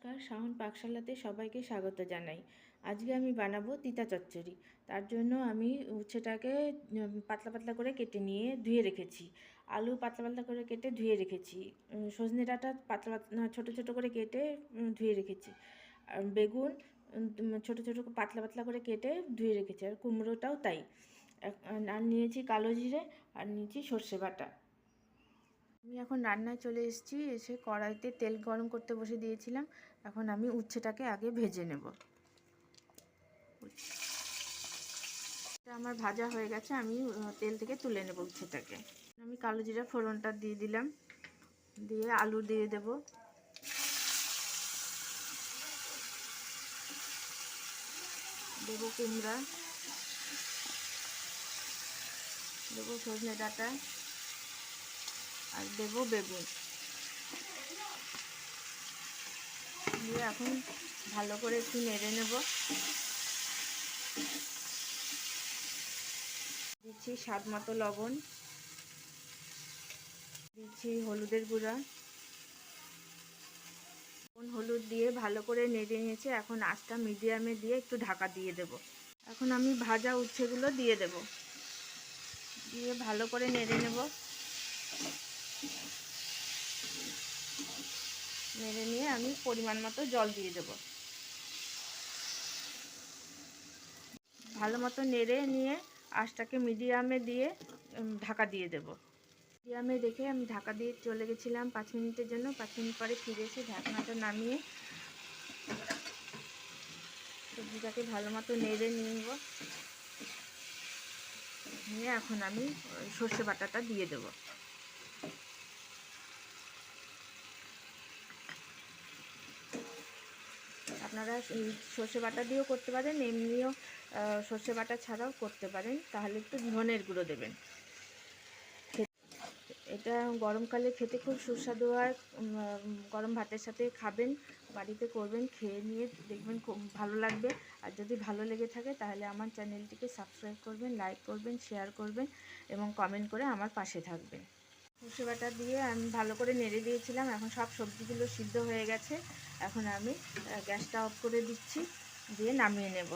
নমস্কার, শাওন পাকশালাতে সবাইকে স্বাগত জানাই। আজকে আমি বানাবো তিতা চচ্চড়ি। তার জন্য আমি উচ্ছেটাকে পাতলা পাতলা করে কেটে নিয়ে ধুয়ে রেখেছি। আলু পাতলা পাতলা করে কেটে ধুয়ে রেখেছি। সজনে ডাঁটা পাতলা পাতলা ছোটো ছোটো করে কেটে ধুয়ে রেখেছি। আর বেগুন ছোটো ছোটো পাতলা পাতলা করে কেটে ধুয়ে রেখেছি। আর কুমড়োটাও তাই। আর নিয়েছি কালো জিরে, আর নিয়েছি সর্ষে বাটা। আমি এখন রান্নায় চলে এসেছি। এসে কড়াইতে তেল গরম করতে বসে দিয়েছিলাম। এখন আমি উচ্ছেটাকে আগে ভেজে নেব। এটা আমার ভাজা হয়ে গেছে, আমি তেল থেকে তুলে নেব উচ্ছেটাকে। আমি কালো জিরা ফোড়নটা দিয়ে দিলাম, দিয়ে আলু দিয়ে দেব, দেবো কুমড়া, দেবো সজনে ডাঁটা, আর দেবো বেগুন। দিয়ে এখন ভালো করে একটু নেড়ে নেব। দিচ্ছি স্বাদ মতো লবণ, দিচ্ছি হলুদের গুঁড়া, হলুদ দিয়ে ভালো করে নেড়ে নিয়েছে। এখন আঁচটা মিডিয়ামে দিয়ে একটু ঢাকা দিয়ে দেব। এখন আমি ভাজা উচ্ছেগুলো দিয়ে দেব, দিয়ে ভালো করে নেড়ে নেব। নেড়ে নিয়ে আমি পরিমাণ মতো জল দিয়ে দেব। ভালো মতো নেড়ে নিয়ে আঁচটাকে মিডিয়ামে দিয়ে ঢাকা দিয়ে দেব। মিডিয়ামে রেখে আমি ঢাকা দিয়ে চলে গেছিলাম 5 মিনিটের জন্য। 5 মিনিট পরে ফিরে এসে ঢাকনাটা নামিয়ে সবজিটাকে ভালো মতো নেড়ে নিব। নিয়ে এখন আমি সর্ষে বাটাটা দিয়ে দেব। আপনারা সর্ষে বাটা দিয়েও করতে পারেন, এমনিও সর্ষে বাটা ছাড়াও করতে পারেন। তাহলে একটু ধনের গুঁড়ো দেবেন। এটা গরমকালে খেতে খুব সুস্বাদু হয়। গরম ভাতের সাথে খাবেন, বাড়িতে করবেন, খেয়ে নিয়ে দেখবেন খুব ভালো লাগবে। আর যদি ভালো লেগে থাকে তাহলে আমার চ্যানেলটিকে সাবস্ক্রাইব করবেন, লাইক করবেন, শেয়ার করবেন এবং কমেন্ট করে আমার পাশে থাকবেন। সর্ষে বাটা দিয়ে আমি ভালো করে নেড়ে দিয়েছিলাম। এখন সব সবজিগুলো সিদ্ধ হয়ে গেছে। এখন আমি গ্যাসটা অফ করে দিচ্ছি, দিয়ে নামিয়ে নেব।